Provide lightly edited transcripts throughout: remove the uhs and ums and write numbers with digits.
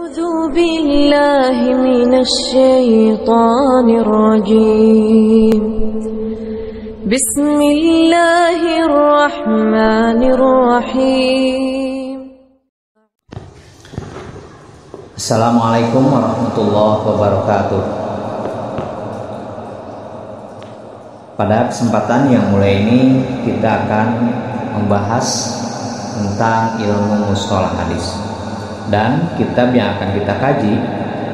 أعوذ بالله من الشيطان الرجيم بسم الله الرحمن الرحيم. Assalamualaikum warahmatullahi wabarakatuh. Pada kesempatan yang mulai ini kita akan membahas tentang ilmu mustalah hadis. Dan kitab yang akan kita kaji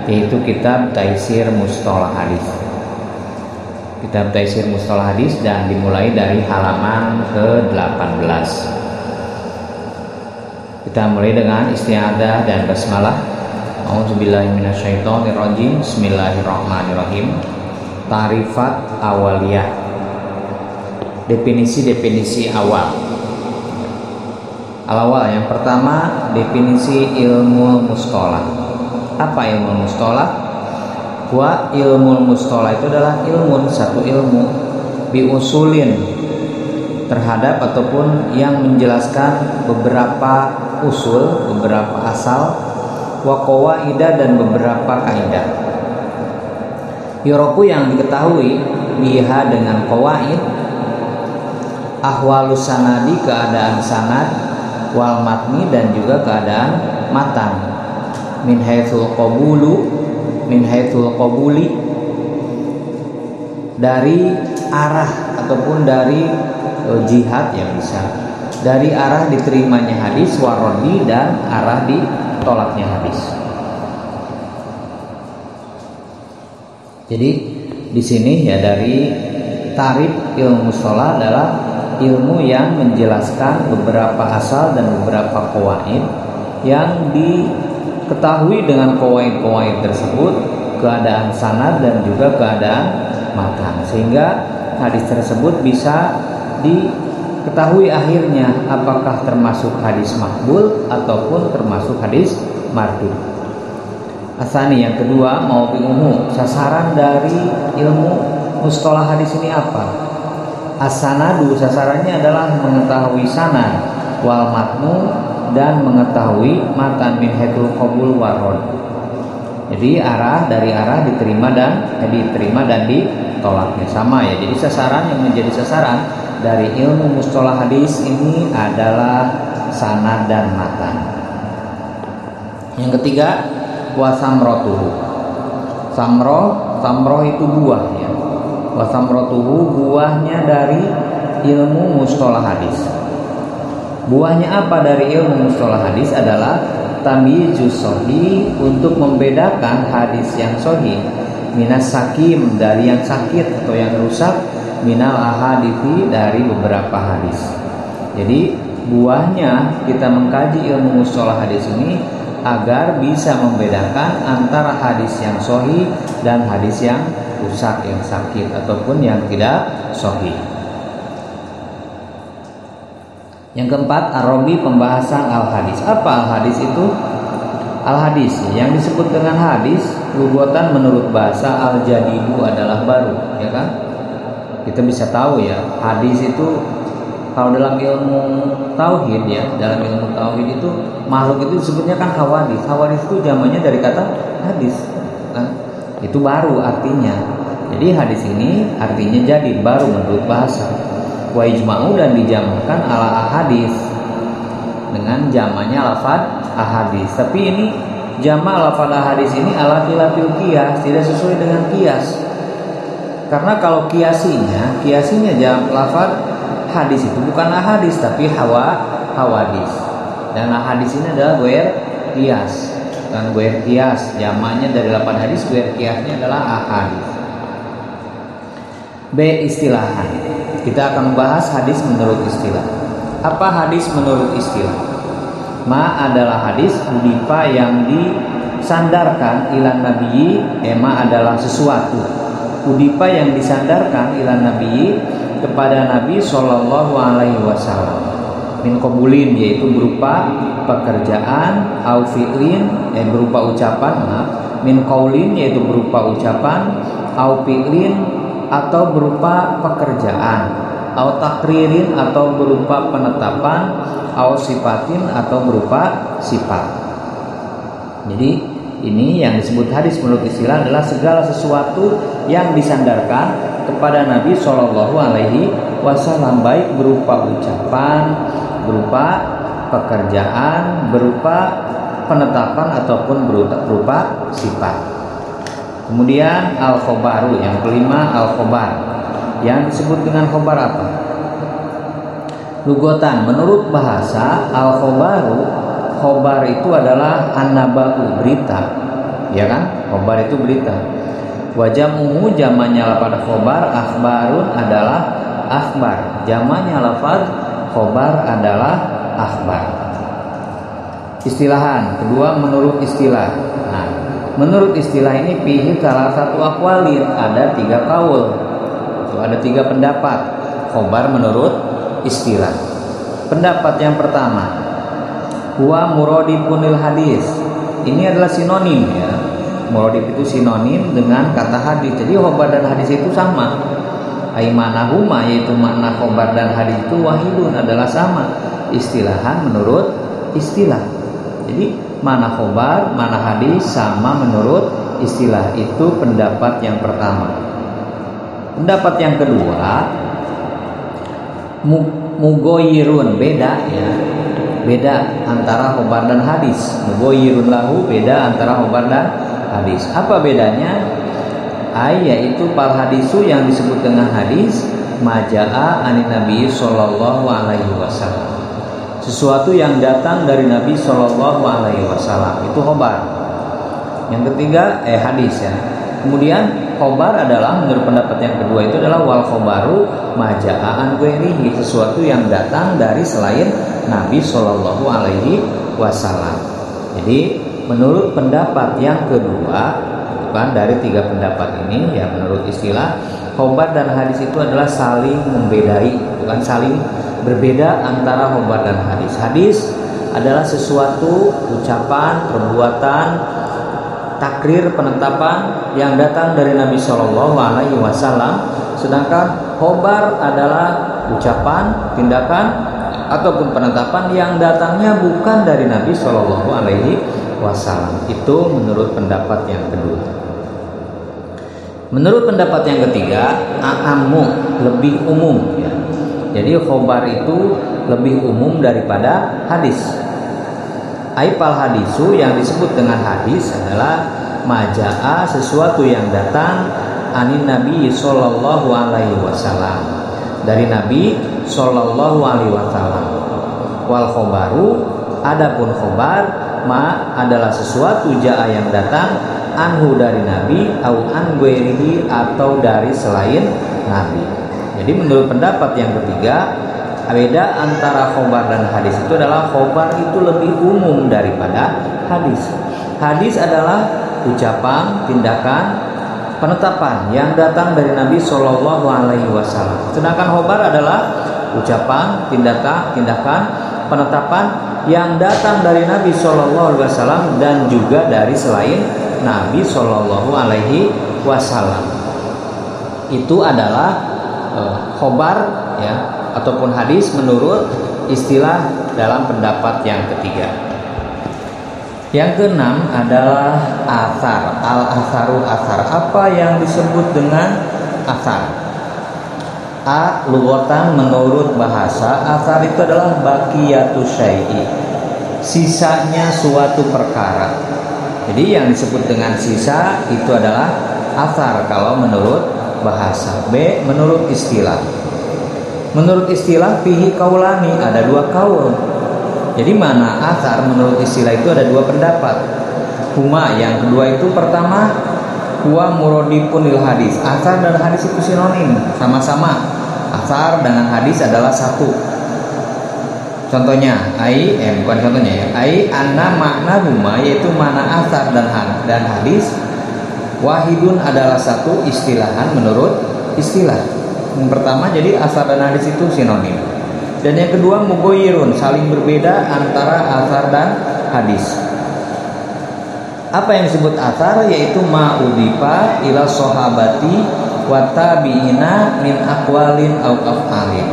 yaitu kitab Taisir Mustalah Hadis. Kitab Taisir Mustalah Hadis dan dimulai dari halaman ke-18. Kita mulai dengan isti'adzah dan basmalah. A'udzubillahi minasyaitonirrajim. Bismillahirrahmanirrahim. Ta'rifat awaliyah. Definisi-definisi awal. Al-awal, yang pertama, definisi ilmu mustalah. Apa ilmu mustalah? Ilmu mustalah itu adalah satu ilmu biusulin, terhadap ataupun yang menjelaskan beberapa usul, beberapa asal, wa qawaidah dan beberapa kaidah. Yuroku yang diketahui biha dengan qawaid, ahwalus sanadi, keadaan sanad, wal matni dan juga keadaan matan, min haitsul qabuli, dari arah ataupun dari jihad yang bisa, dari arah diterimanya hadis, warodi, dan arah ditolaknya hadis. Jadi di sini ya, dari tarif ilmu mustalah adalah ilmu yang menjelaskan beberapa asal dan beberapa qawaid yang diketahui dengan qawaid tersebut, keadaan sanad dan juga keadaan matan, sehingga hadis tersebut bisa diketahui akhirnya apakah termasuk hadis maqbul ataupun termasuk hadis mardud. Asani, yang kedua, maudu'uhu, sasaran dari ilmu mustalah hadis ini apa? As-sanadu, sasarannya adalah mengetahui sanad, wal matnu, dan mengetahui matan, min haitsul qabul warod. Jadi dari arah diterima dan ditolaknya sama ya. Jadi sasaran yang menjadi sasaran dari ilmu mustalah hadis ini adalah sanad dan matan. Yang ketiga, wasamrotuhu. Samroh itu buah ya. Wasamrotuhu, buahnya dari ilmu mustalah hadis. Buahnya apa dari ilmu mustalah hadis adalah tamyizus sahih, untuk membedakan hadis yang sahih, minas sakim, dari yang sakit atau yang rusak, minal ahadithi, dari beberapa hadis. Jadi buahnya kita mengkaji ilmu mustalah hadis ini agar bisa membedakan antara hadis yang sahih dan hadis yang rusak, yang sakit ataupun yang tidak sahih. Yang keempat, ar-rabi, pembahasan al-hadis. Apa al-hadis itu? Al-hadis yang disebut dengan hadis lughatan menurut bahasa al-jadidu adalah baru, ya kan? Kita bisa tahu ya, hadis itu kalau dalam ilmu tauhid ya, dalam ilmu tauhid itu makhluk itu disebutnya kan hawadis. Hawadis itu jamannya dari kata hadis, kan? Itu baru artinya. Jadi hadis ini artinya jadi baru menurut bahasa. Wa ijma'u, dan dijamakan ala ahadis, dengan jamannya lafaz ahadis. Tapi ini jama' lafaz ahadis ini ala khilafil qiyas, tidak sesuai dengan qiyas. Karena kalau kiasinya lafaz hadis itu bukan ahadis tapi hawadis. Dan ahadis ini adalah ghair qiyas. Dan ghair qiyas jamaknya dari lafaz hadis, ghair qiyasnya adalah ahadis. B, istilahan. Kita akan membahas hadis menurut istilah. Apa hadis menurut istilah? Ma adalah hadis udipa yang disandarkan ilan nabiyyi, ema adalah sesuatu. Udipa yang disandarkan ilan nabiyyi, kepada Nabi Shallallahu Alaihi Wasallam. Min qabulin, yaitu berupa pekerjaan, au fi'lin, berupa ucapan, min qaulin, yaitu berupa ucapan, au fi'lin, atau berupa pekerjaan, au takririn, atau berupa penetapan, au sifatin, atau berupa sifat. Jadi ini yang disebut hadis menurut istilah adalah segala sesuatu yang disandarkan kepada Nabi Shallallahu Alaihi Wasallam, baik berupa ucapan, berupa pekerjaan, berupa penetapan ataupun berupa sifat. Kemudian al-khobaru, yang kelima al-khobar. Yang disebut dengan khobar apa? Lugotan, menurut bahasa al-khobaru, khobar itu adalah an-naba'u, berita, ya kan? Khobar itu berita. Wajamuhu, jamannya lafaz khobar, akhbarun adalah akhbar. Jamannya lafaz khobar adalah akhbar. Istilahan kedua, menurut istilah. Nah, menurut istilah ini fihi salah satu aqwalin, ada 3 qaul. Ada 3 pendapat khobar menurut istilah. Pendapat yang pertama, huwa muradiful hadis. Ini adalah sinonim ya. Muradif itu sinonim dengan kata hadis. Jadi khobar dan hadis itu sama. Aimanahuma, yaitu makna khobar dan hadis itu wahidun, adalah sama. Istilahan menurut istilah. Jadi mana khobar, mana hadis sama menurut istilah. Itu pendapat yang pertama. Pendapat yang kedua, mugoyirun, beda ya, beda antara khobar dan hadis. Mugoyirun lahu, beda antara khobar dan hadis. Apa bedanya? Yaitu pal hadisu, yang disebut dengan hadis, maja'a anin Nabi Sallallahu Alaihi Wasallam, sesuatu yang datang dari Nabi Sallallahu Alaihi Wasallam, itu khobar. Yang ketiga hadis ya. Kemudian khobar adalah, menurut pendapat yang kedua itu adalah wal khobaru maja'a an ghairihi, sesuatu yang datang dari selain Nabi Sallallahu Alaihi Wasallam. Jadi menurut pendapat yang kedua, bukan dari 3 pendapat ini ya, menurut istilah khobar dan hadis itu adalah saling membedai, bukan saling berbeda antara khobar dan hadis. Hadis adalah sesuatu, ucapan, perbuatan, takrir, penetapan yang datang dari Nabi Shallallahu Alaihi Wasallam. Sedangkan khobar adalah ucapan, tindakan ataupun penetapan yang datangnya bukan dari Nabi Shallallahu Alaihi Wasallam. Itu menurut pendapat yang kedua. Menurut pendapat yang ketiga, a'ammu, lebih umum ya. Jadi khobar itu lebih umum daripada hadis. Aipal hadisu, yang disebut dengan hadis adalah maja'a, sesuatu yang datang anin Nabi Sallallahu Alaihi Wasallam, dari Nabi Sallallahu Alaihi Wasallam. Wal khobaru, adapun khobar, ma adalah sesuatu ja'a yang datang anhu, dari Nabi, au an ghairihi, atau dari selain Nabi. Jadi menurut pendapat yang ketiga, beda antara khobar dan hadis itu adalah khobar itu lebih umum daripada hadis. Hadis adalah ucapan, tindakan, penetapan yang datang dari Nabi Shallallahu Alaihi Wasallam. Sedangkan khobar adalah ucapan, tindakan, penetapan yang datang dari Nabi Shallallahu Alaihi Wasallam dan juga dari selain Nabi Shallallahu Alaihi Wasallam. Itu adalah khobar ya, ataupun hadis menurut istilah dalam pendapat yang ketiga. Yang keenam adalah athar. Al-atharu, athar. Apa yang disebut dengan athar? Lughatan, menurut bahasa, athar itu adalah baqiyatu syai'i, sisanya suatu perkara. Jadi yang disebut dengan sisa itu adalah athar kalau menurut bahasa. B, menurut istilah. Menurut istilah fihi kaulani, ada 2 kaul. Jadi mana athar menurut istilah itu ada 2 pendapat. Huma, yang kedua itu, pertama, huwa muradifun lil hadis. Athar dan hadis itu sinonim, sama-sama. Athar dengan hadis adalah satu. Contohnya, bukan contohnya ya. Anna makna huma, yaitu mana athar dan hadis, wahidun adalah satu, istilahan menurut istilah. Yang pertama, jadi athar dan hadis itu sinonim. Dan yang kedua, mugoyirun, saling berbeda antara athar dan hadis. Apa yang disebut athar? Yaitu ma'udifa ila sahabati wa tabi'ina min aqwalin au af'alin.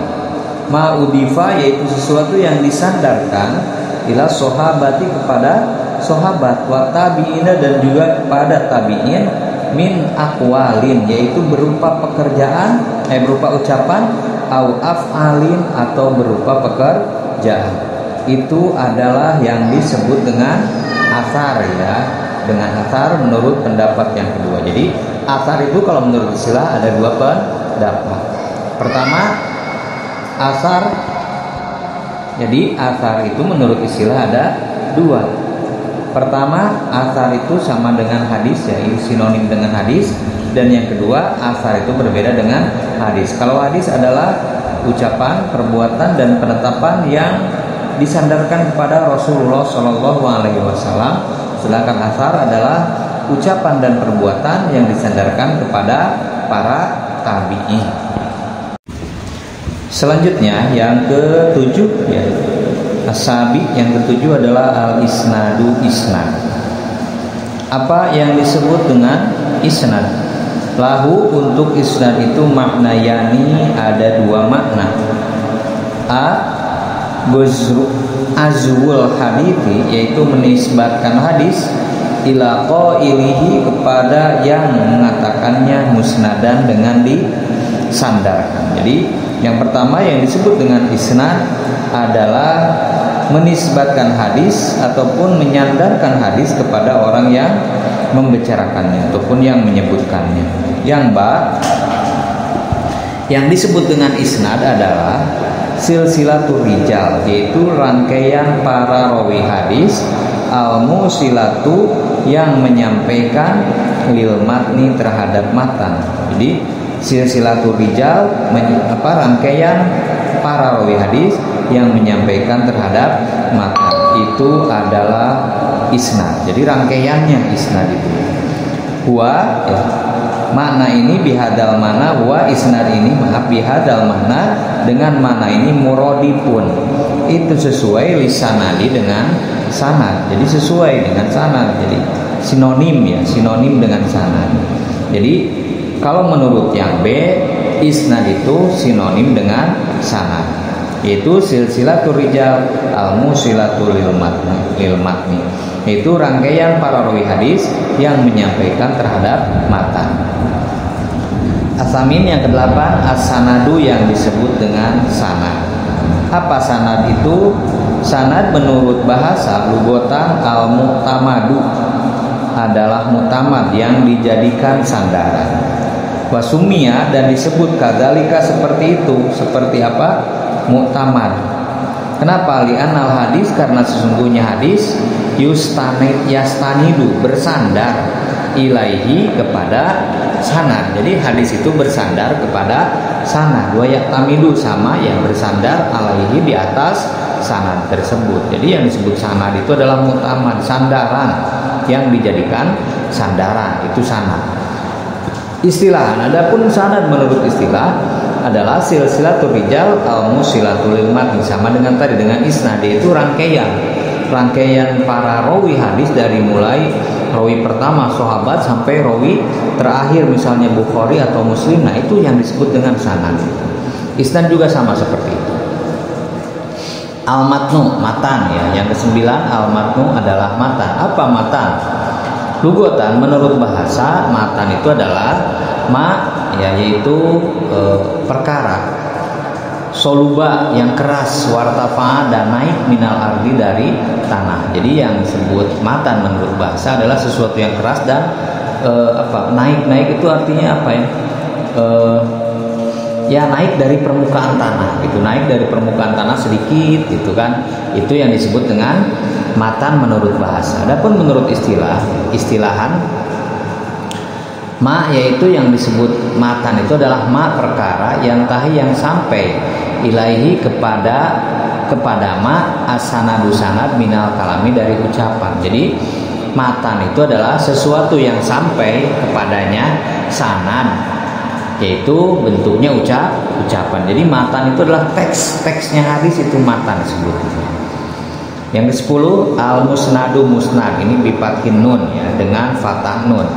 Ma'udifa yaitu sesuatu yang disandarkan ila sahabati, kepada sahabat, wa tabi'ina dan juga kepada tabi'in, min aqwalin yaitu berupa pekerjaan, berupa ucapan, au af'alin atau berupa pekerjaan. Itu adalah yang disebut dengan athar ya, dengan athar menurut pendapat yang kedua. Jadi athar itu kalau menurut istilah ada dua pendapat. Pertama, athar, jadi athar itu menurut istilah ada dua. Pertama, athar itu sama dengan hadis ya, sinonim dengan hadis. Dan yang kedua, athar itu berbeda dengan hadis. Kalau hadis adalah ucapan, perbuatan dan penetapan yang disandarkan kepada Rasulullah SAW. Sedangkan athar adalah ucapan dan perbuatan yang disandarkan kepada para tabi'in. Selanjutnya yang ketujuh ya, as-sabi, yang ketujuh adalah al-isnadu, isnad. Apa yang disebut dengan isnad? Lahu, untuk isnad itu makna yani, ada dua makna. Azwul hadithi, yaitu menisbatkan hadis, ila qailihi, kepada yang mengatakannya, musnadan, dengan disandarkan. Jadi yang pertama yang disebut dengan isnad adalah menisbatkan hadis ataupun menyandarkan hadis kepada orang yang membicarakannya ataupun yang menyebutkannya. Yang disebut dengan isnad adalah silsilatur rijal, yaitu rangkaian para rawi hadis, al-musilatu, yang menyampaikan lil matni, terhadap matan. Jadi silsilatur rijal, rangkaian para rawi hadis yang menyampaikan terhadap matan, itu adalah isnad. Jadi rangkaiannya isnad itu. Huwa ya, makna ini bihadal mana, huwa isnad ini, bihadal mana, dengan mana ini, muradifun, itu sesuai lisanadi dengan sanad. Jadi sesuai dengan sanad. Jadi sinonim ya, sinonim dengan sanad. Jadi kalau menurut yang B, isnad itu sinonim dengan sanad, yaitu silsilatur rijal al-musilatul lil matni, yaitu rangkaian para rawi hadis yang menyampaikan terhadap matan. Asamin, yang kedelapan, as-sanadu, yang disebut dengan sanad. Apa sanad itu? Sanad menurut bahasa lugotan al-mu'tamadu, adalah mu'tamad, yang dijadikan sandaran. Wasumia, dan disebut kadzalika, seperti itu. Seperti apa? Mu'tamad. Kenapa? Li'anal hadis, karena sesungguhnya hadis yastanidu, bersandar, ilaihi, kepada sanad. Jadi hadis itu bersandar kepada sanad. Wa yaktamidu, sama yang bersandar, alaihi, di atas sanad tersebut. Jadi yang disebut sanad itu adalah mu'tamad, sandaran, yang dijadikan sandaran, itu sanad. Istilahan, adapun sanad menurut istilah adalah silsilatur rijal al-musilatul lil matni, sama dengan tadi dengan isnad, itu rangkaian para rawi hadis dari mulai rawi pertama sahabat sampai rawi terakhir, misalnya Bukhari atau Muslim. Nah, itu yang disebut dengan sanad. Isnad juga sama seperti itu. Al-matnu, matan ya. Yang kesembilan, al-matnu adalah matan. Apa matan? Lugotan menurut bahasa, matan itu adalah ya, yaitu perkara soluba, yang keras, wartafa, dan naik, minal ardi, dari tanah. Jadi yang disebut matan menurut bahasa adalah sesuatu yang keras dan naik itu artinya apa ya? Ya, naik dari permukaan tanah gitu, naik dari permukaan tanah sedikit gitu kan. Itu yang disebut dengan matan menurut bahasa. Adapun menurut istilahan, ma, yaitu yang disebut matan itu adalah ma, perkara yang tahi, yang sampai, ilaihi, kepada ma, as-sanadu, sanad, minal kalami, dari ucapan. Jadi matan itu adalah sesuatu yang sampai kepadanya sanad, yaitu bentuknya ucapan. Jadi matan itu adalah teksnya hadis, itu matan sebetulnya. Yang ke-10, al-musnadu, musnad, ini bifathin nun ya, dengan fathah nun.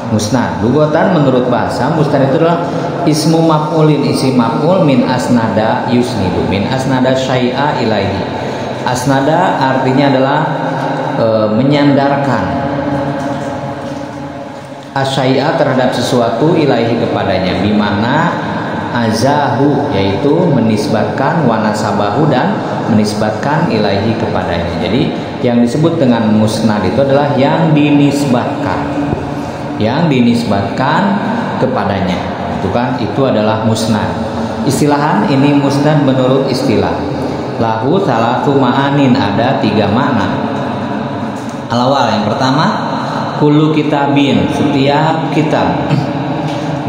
Musnad lugotan menurut bahasa, musnad itu adalah ismu maf'ulin, isi maf'ul, min asnada yusnidu, min asnada syai'a ilaihi. Asnada artinya adalah menyandarkan asyai'a terhadap sesuatu ilaihi kepadanya, bimana azahu yaitu menisbatkan, wanasabahu dan menisbatkan ilaihi kepadanya. Jadi yang disebut dengan musnad itu adalah yang dinisbatkan kepadanya. Itu adalah musnad. Istilahan ini musnad menurut istilah. Lahu salatu ma'anin, ada 3 makna. Al-awal, yang pertama, kullu kitabin, setiap kitab.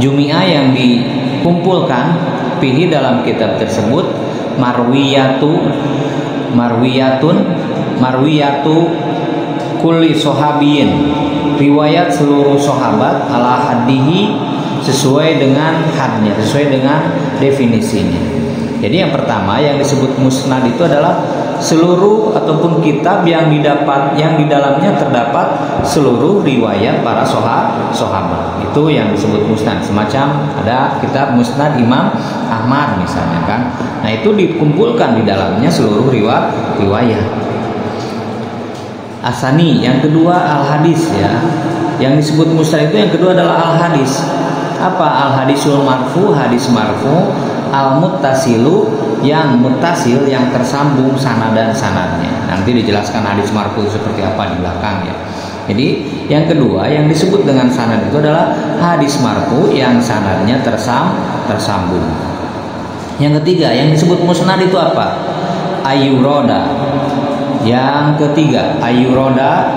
Jumi'ah yang dikumpulkan fihi dalam kitab tersebut, marwiyatu kulli sahabiyin, riwayat seluruh sahabat ala haddihi, sesuai dengan hadnya, sesuai dengan definisinya. Jadi yang pertama yang disebut musnad itu adalah seluruh ataupun kitab yang di dalamnya terdapat seluruh riwayat para sahabat. Itu yang disebut musnad. Semacam ada kitab musnad Imam Ahmad misalnya kan. Nah, itu dikumpulkan di dalamnya seluruh riwayat. Asani, yang kedua al-hadis ya. Yang disebut musnad itu yang kedua adalah al-hadis. Apa al-hadisul marfu? Hadis marfu. Al-muttasilu, yang muttasil, yang tersambung sanad dan sanadnya. Nanti dijelaskan hadis marfu seperti apa di belakang ya. Jadi yang kedua yang disebut dengan sanad itu adalah hadis marfu yang sanadnya tersambung. Yang ketiga yang disebut musnad itu apa? Ayyuroda. Yang ketiga ayyuroda,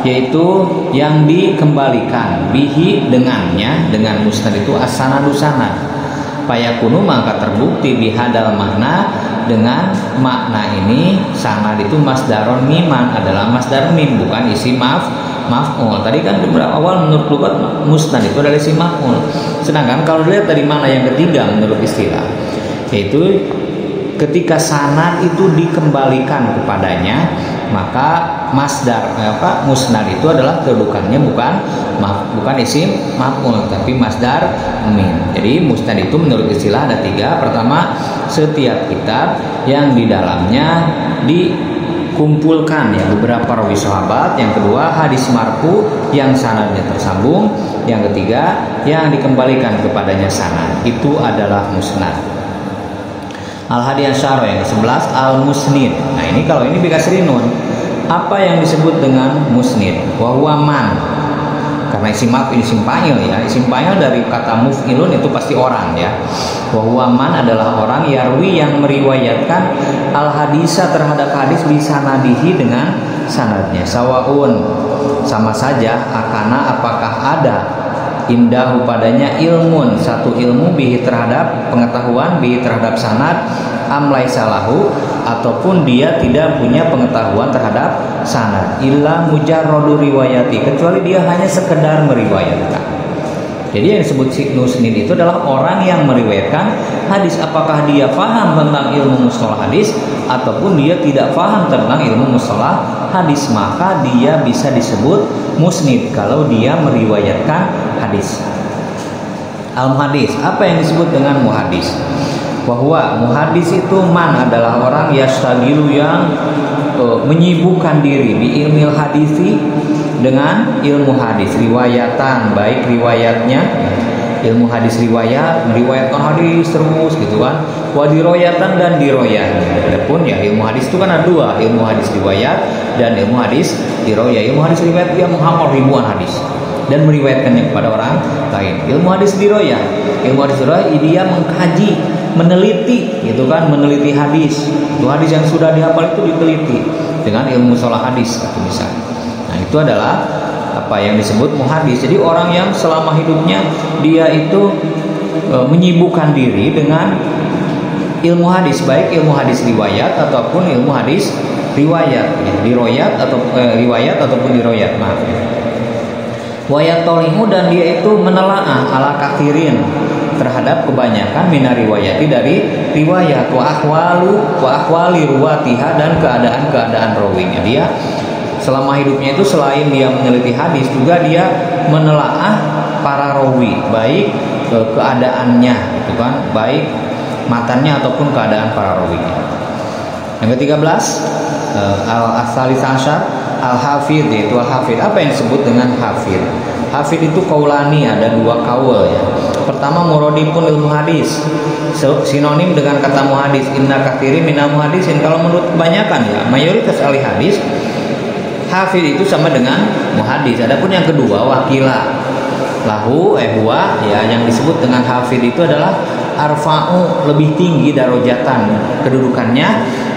yaitu yang dikembalikan bihi dengannya, dengan musnad itu as-sanadu sanad. Fayakunu, maka terbukti bihadal makna, dengan makna ini sanad itu masdaron miman, adalah masdar mim, bukan isim maf'ul. Tadi kan awal menurut lugat musnad itu adalah isim maf'ul. Sedangkan kalau dilihat dari makna yang ketiga menurut istilah, yaitu ketika sanad itu dikembalikan kepadanya, maka masdar musnad itu adalah kedudukannya bukan isim maf'ul tapi masdar mim. Jadi musnad itu menurut istilah ada 3. Pertama, setiap kitab yang di dalamnya dikumpulkan ya beberapa rawi sahabat. Yang kedua, hadis marfu yang sanadnya tersambung. Yang ketiga, yang dikembalikan kepadanya sanad. Itu adalah musnad. Al-hadi asyara, yang ke-11 al-musnid. Nah, ini kalau ini bikasri nun. Apa yang disebut dengan musnid? Wa huwa man. Karena isim fa'il ya. Isim fa'il dari kata muf'ilun itu pasti orang ya. Wa huwa man adalah orang yarwi yang meriwayatkan al-hadisa terhadap hadis bisanadihi dengan sanadnya. Sawaun, sama saja, akana apakah ada indahu padanya ilmun, satu ilmu bihi terhadap pengetahuan, bihi terhadap sanad, amlai salahu, ataupun dia tidak punya pengetahuan terhadap sanad, illa mujarradu riwayati, kecuali dia hanya sekedar meriwayatkan. Jadi yang disebut musnid itu adalah orang yang meriwayatkan hadis, apakah dia paham tentang ilmu mustalah hadis ataupun dia tidak paham tentang ilmu mustalah hadis, maka dia bisa disebut musnid kalau dia meriwayatkan hadis. Al-muhadis, apa yang disebut dengan muhadis? Bahwa muhadis itu man adalah orang yastagilu yang menyibukkan diri di ilmu hadisi dengan ilmu hadis, riwayatan, baik riwayatnya ilmu hadis riwayat, meriwayatkan hadis terus gitu kan, wadiroyatan dan diroyatnya. Adapun ya ilmu hadis itu kan ada 2, ilmu hadis riwayat dan ilmu hadis diroyat. Ilmu hadis riwayat dia menghafal ribuan hadis dan meriwayatkannya kepada orang lain. Ilmu hadis diroyat, dia mengkaji, meneliti gitu kan, meneliti hadis. Itu hadis yang sudah dihafal itu diteliti dengan ilmu mustalah hadis gitu misalnya. Nah, itu adalah apa yang disebut muhadis. Jadi orang yang selama hidupnya dia itu menyibukkan diri dengan ilmu hadis, baik ilmu hadis riwayat ataupun ilmu hadis riwayat ya, diroyat atau riwayat ataupun diroyat, maaf. Wayatolimu, dan dia itu menelaah ala kathirin terhadap kebanyakan mina riwayati dari riwayat, wa ahwali ruwatiha, dan keadaan-keadaan rawinya. Dia selama hidupnya itu selain dia meneliti hadis, juga dia menelaah para rawi, baik keadaannya gitu kan, baik matannya ataupun keadaan para rawinya. Yang ke-13 al-asalis asyar al-hafidh, yaitu al-hafidh. Apa yang disebut dengan hafidh? Hafidh itu kaulani, ada dua kaul ya. Pertama, muradifun ilmu hadis, sinonim dengan kata muhadis. Inna katsiri minal muhadisin. Kalau menurut kebanyakan ya, mayoritas ahli hadis, hafidh itu sama dengan muhadis. Adapun yang kedua, wakila lahu huwa, ya, yang disebut dengan hafidh itu adalah arfa'u, lebih tinggi darajatan kedudukannya,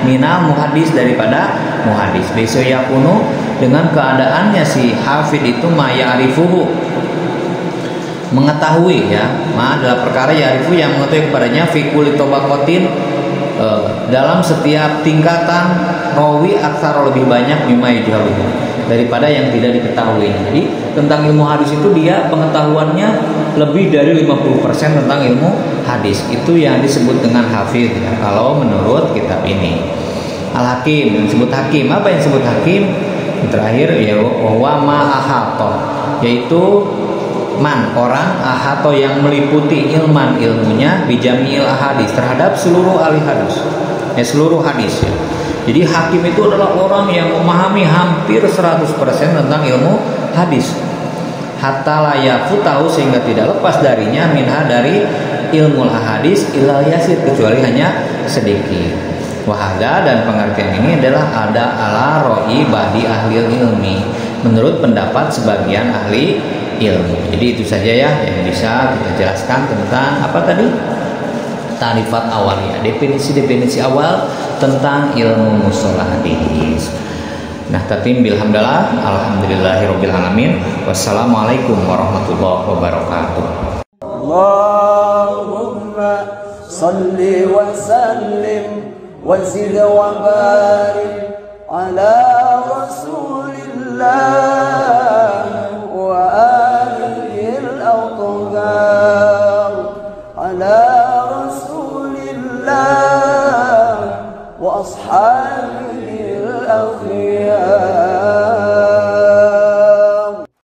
minal muhadis, daripada muhadis. Besok yakunu, dengan keadaannya si hafidh itu ma'ya'rifuhu, mengetahui ya, adalah perkara ya'rifu yang mengetahui kepadanya, fi kulli tabaqatin, dalam setiap tingkatan, rawi aksar, lebih banyak, mimma yajhaluhu, daripada yang tidak diketahui. Jadi tentang ilmu hadis itu dia pengetahuannya lebih dari 50% tentang ilmu hadis. Itu yang disebut dengan hafidh ya, kalau menurut kitab ini. Al-hakim, disebut hakim. Apa yang disebut hakim? Terakhir ya, wa ma ahata, yaitu man, orang, ahato, yang meliputi ilman, ilmunya, bijami'il ahadis, terhadap seluruh ahli hadis, seluruh hadis ya. Jadi hakim itu adalah orang yang memahami hampir 100% tentang ilmu hadis, hatta la yafutahu, sehingga tidak lepas darinya, minha, dari ilmu hadis, ilal yasir, kecuali hanya sedikit. Wahada, dan pengertian ini adalah ada ala ro'i badi ahli ilmi, menurut pendapat sebagian ahli ilmu. Jadi itu saja ya yang bisa kita jelaskan tentang apa tadi? Ta'rifat awal ya, definisi-definisi awal tentang ilmu mustalah hadis. Nah, tatim bilhamdalillah, alhamdulillahirabbil alamin. Wassalamualaikum warahmatullahi wabarakatuh. Allahumma shalli wa sallim wa zid wa barik ala rasulillah wa alihi al-athhar, ala rasulillah wa ashabihi al-akhir.